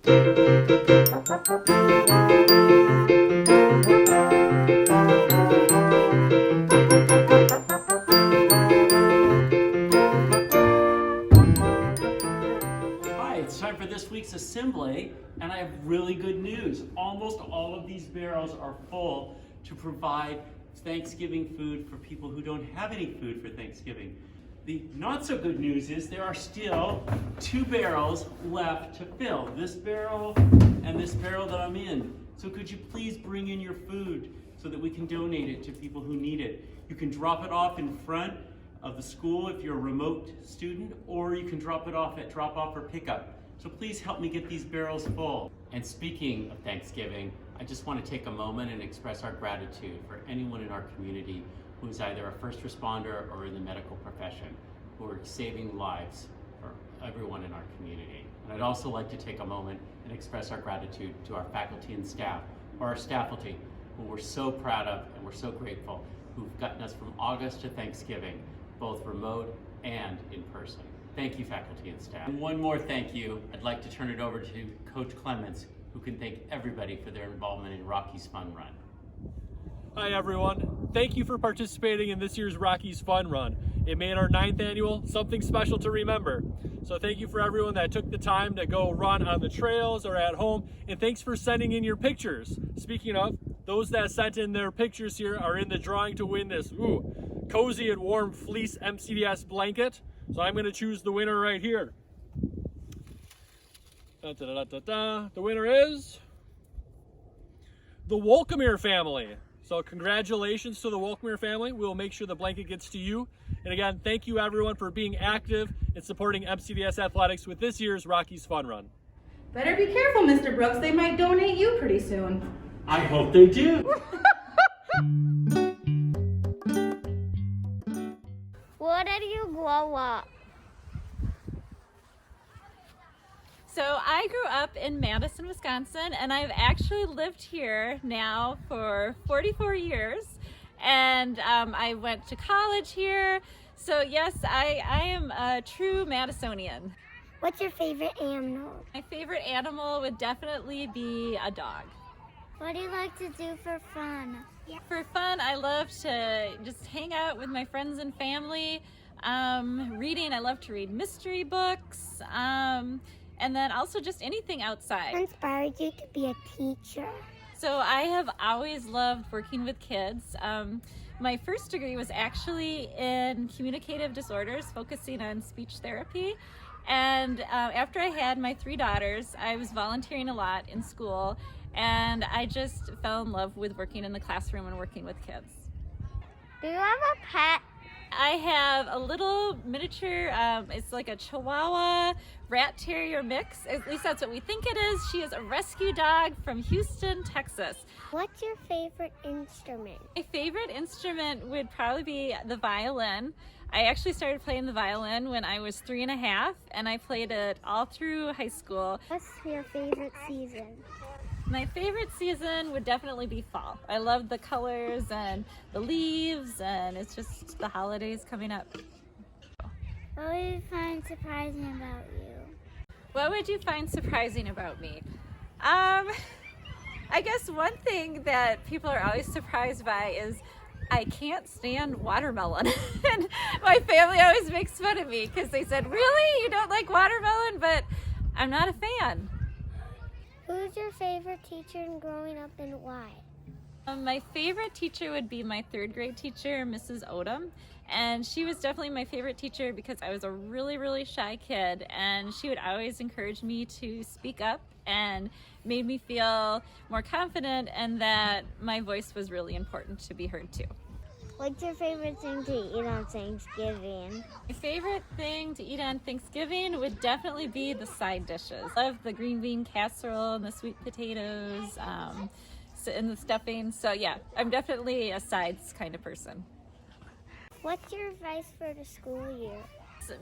It's time for this week's assembly, and I have really good news. Almost all of these barrels are full to provide Thanksgiving food for people who don't have any food for Thanksgiving. The not so good news is there are still 2 barrels left to fill, this barrel and this barrel that I'm in. So could you please bring in your food so that we can donate it to people who need it? You can drop it off in front of the school if you're a remote student, or you can drop it off at drop-off or pickup. So please help me get these barrels full. And speaking of Thanksgiving, I just want to take a moment and express our gratitude for anyone in our community who is either a first responder or in the medical profession, who are saving lives for everyone in our community. And I'd also like to take a moment and express our gratitude to our faculty and staff, or our staffalty, who we're so proud of and we're so grateful, who've gotten us from August to Thanksgiving, both remote and in person. Thank you, faculty and staff. And one more thank you. I'd like to turn it over to Coach Clements, who can thank everybody for their involvement in Rocky's Fun Run. Hi everyone. Thank you for participating in this year's Rocky's Fun Run. It made our 9th annual something special to remember. So thank you for everyone that took the time to go run on the trails or at home, and thanks for sending in your pictures. Speaking of, those that sent in their pictures here are in the drawing to win this cozy and warm fleece MCDS blanket. So I'm going to choose the winner right here. The winner is the Wolkamere family. So congratulations to the Wolkamere family. We'll make sure the blanket gets to you. And again, thank you everyone for being active and supporting MCDS athletics with this year's Rocky's Fun Run. Better be careful, Mr. Brooks. They might donate you pretty soon. I hope they do. Where did you grow up? So I grew up in Madison, Wisconsin, and I've actually lived here now for 44 years. And I went to college here. So yes, I am a true Madisonian. What's your favorite animal? My favorite animal would definitely be a dog. What do you like to do for fun? For fun, I love to just hang out with my friends and family. Reading, I love to read mystery books. And then also just anything outside. What inspired you to be a teacher? So I have always loved working with kids. My first degree was actually in communicative disorders, focusing on speech therapy. And after I had my 3 daughters, I was volunteering a lot in school, and I just fell in love with working in the classroom and working with kids. Do you have a pet? I have a little miniature, it's like a Chihuahua rat terrier mix. At least that's what we think it is. She is a rescue dog from Houston, Texas. What's your favorite instrument? My favorite instrument would probably be the violin. I actually started playing the violin when I was 3 and a half, and I played it all through high school. What's your favorite season? My favorite season would definitely be fall. I love the colors and the leaves, and it's just the holidays coming up. What do you find surprising about you? What would you find surprising about me? I guess one thing that people are always surprised by is I can't stand watermelon. And my family always makes fun of me because they said, "Really? You don't like watermelon?" But I'm not a fan. Who's your favorite teacher in growing up and why? My favorite teacher would be my 3rd grade teacher, Mrs. Odom. And she was definitely my favorite teacher because I was a really, really shy kid. And she would always encourage me to speak up and made me feel more confident and that my voice was really important to be heard too. What's your favorite thing to eat on Thanksgiving? My favorite thing to eat on Thanksgiving would definitely be the side dishes. I love the green bean casserole and the sweet potatoes and the stuffing. So yeah, I'm definitely a sides kind of person. What's your advice for the school year?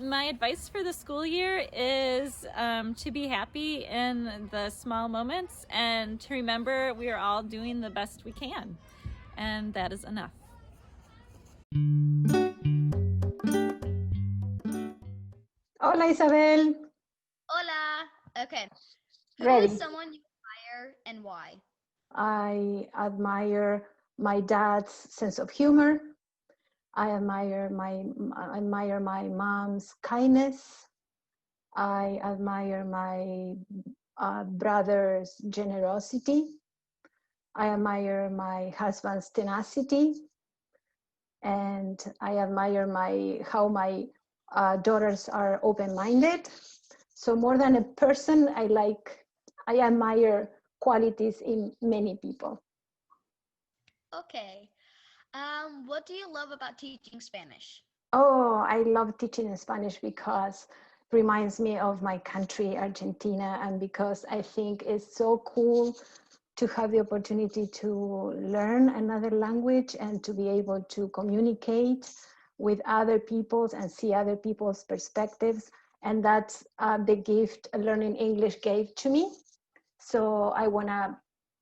My advice for the school year is to be happy in the small moments and to remember we are all doing the best we can, and that is enough. Hola Isabel. Hola. Okay. Who Ready. is someone you admire and why? I admire my dad's sense of humor. I admire my mom's kindness. I admire my brother's generosity. I admire my husband's tenacity. And I admire how my daughters are open-minded. So more than a person, I admire qualities in many people. Okay. What do you love about teaching Spanish? Oh, I love teaching in Spanish because it reminds me of my country, Argentina, and because I think it's so cool to have the opportunity to learn another language and to be able to communicate with other peoples and see other people's perspectives. And that's the gift learning English gave to me. So I want to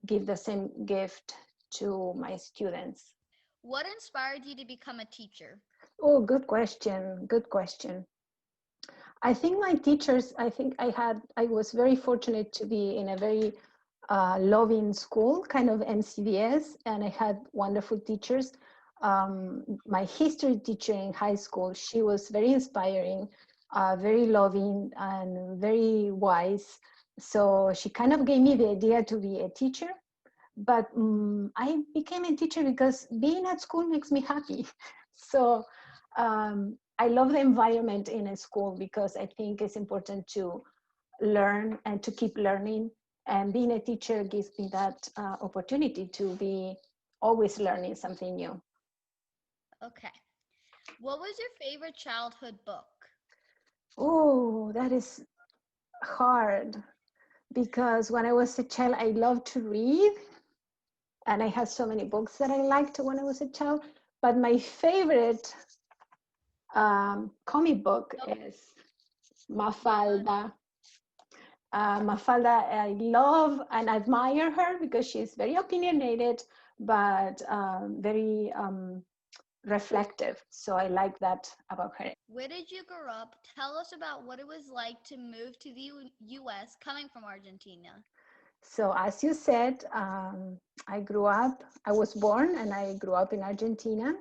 give the same gift to my students. What inspired you to become a teacher? Oh, good question. Good question. I think my teachers, I was very fortunate to be in a very loving school, kind of MCDS, and I had wonderful teachers. My history teacher in high school, she was very inspiring, very loving, and very wise. So she kind of gave me the idea to be a teacher. But I became a teacher because being at school makes me happy. So I love the environment in a school because I think it's important to learn and to keep learning. And being a teacher gives me that opportunity to be always learning something new. Okay. What was your favorite childhood book? Oh, that is hard because when I was a child, I loved to read. And I had so many books that I liked when I was a child. But my favorite comic book is Mafalda. Mafalda, I love and admire her because she's very opinionated, but very reflective. So I like that about her. Where did you grow up? Tell us about what it was like to move to the U.S. coming from Argentina. So as you said, I was born and I grew up in Argentina.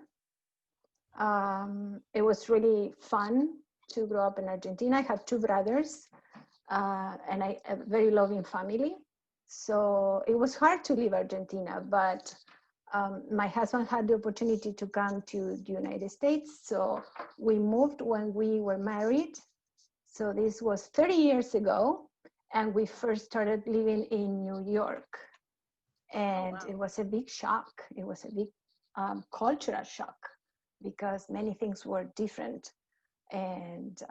It was really fun to grow up in Argentina. I have two brothers and a very loving family. So it was hard to leave Argentina, but my husband had the opportunity to come to the United States. So we moved when we were married. So this was 30 years ago. And we first started living in New York. And It was a big shock. It was a big cultural shock because many things were different. And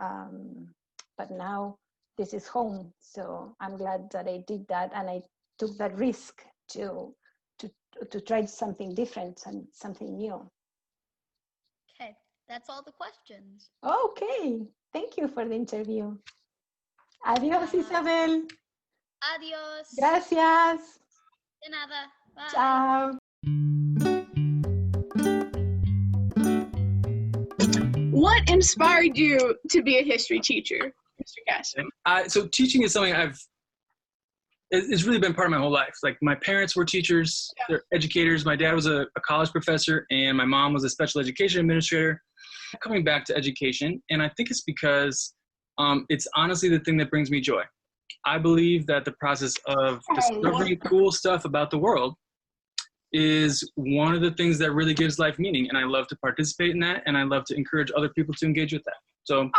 but now this is home. So I'm glad that I did that and I took that risk to try something different and something new. Okay, that's all the questions. Okay, thank you for the interview. Adiós, Isabel. Adiós. Gracias. De nada. Bye. Ciao. What inspired you to be a history teacher, Mr. Gaston? So teaching is something it's really been part of my whole life. Like my parents were teachers, they're educators. My dad was a college professor and my mom was a special education administrator. Coming back to education, and I think it's because it's honestly the thing that brings me joy. I believe that the process of discovering cool stuff about the world is one of the things that really gives life meaning. And I love to participate in that. And I love to encourage other people to engage with that. So,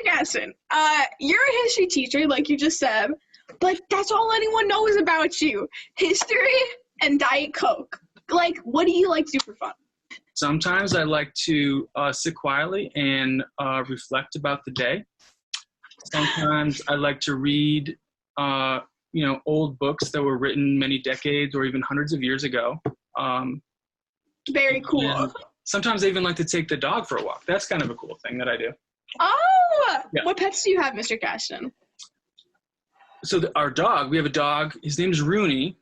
Gaston, you're a history teacher, like you just said, but that's all anyone knows about you. History and Diet Coke. Like, what do you like to do for fun? Sometimes I like to sit quietly and reflect about the day. Sometimes I like to read, old books that were written many decades or even hundreds of years ago. Very cool. Sometimes I even like to take the dog for a walk. That's kind of a cool thing that I do. Oh, yeah. What pets do you have, Mr. Gaston? So our dog, we have a dog. His name is Rooney.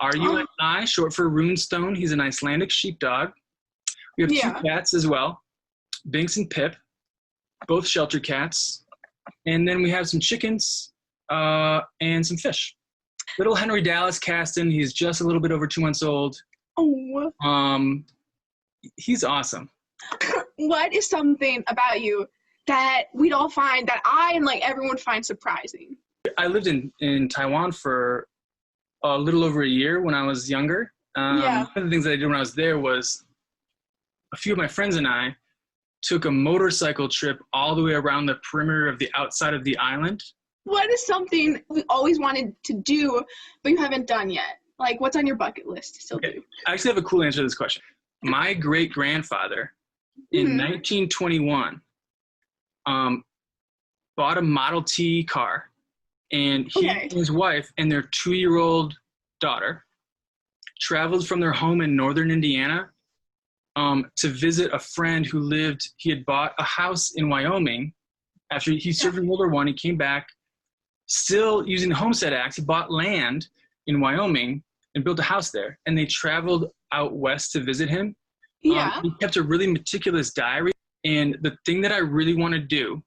R-U-N-I, short for Runestone. He's an Icelandic sheepdog. We have two cats as well, Binks and Pip, both shelter cats. And then we have some chickens, and some fish. Little Henry Dallas Caston. He's just a little bit over 2 months old. Oh. He's awesome. What is something about you that we'd all find, that I and like everyone finds surprising? I lived in Taiwan for a little over a year when I was younger. Yeah. One of the things that I did when I was there was a few of my friends and I took a motorcycle trip all the way around the perimeter of the outside of the island. What is something we always wanted to do, but you haven't done yet? Like, what's on your bucket list to still do? I actually have a cool answer to this question. My great-grandfather in 1921 bought a Model T car, and he and his wife and their 2-year-old daughter traveled from their home in northern Indiana to visit a friend who he had bought a house in Wyoming after he served in World War I. He came back, still using the Homestead Act. He bought land in Wyoming and built a house there, and they traveled out west to visit him. Yeah. He kept a really meticulous diary, and the thing that I really want to do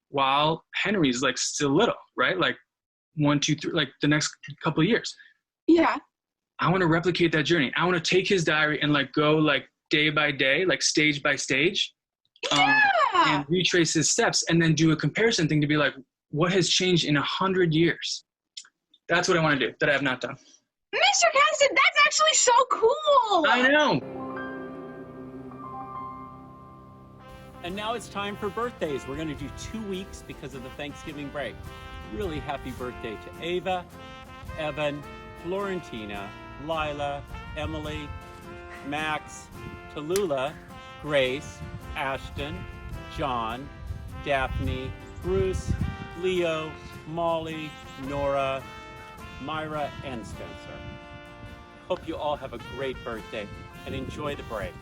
while Henry's like still little, right? Like 1, 2, 3, like the next couple of years. Yeah. I want to replicate that journey. I want to take his diary and like go like day by day, like stage by stage, and retrace his steps, and then do a comparison thing to be like, what has changed in 100 years? That's what I want to do that I have not done. Mr. Caston, that's actually so cool. I know. And now it's time for birthdays. We're going to do 2 weeks because of the Thanksgiving break. Really happy birthday to Ava, Evan, Florentina, Lila, Emily, Max, Tallulah, Grace, Ashton, John, Daphne, Bruce, Leo, Molly, Nora, Myra, and Spencer. Hope you all have a great birthday and enjoy the break.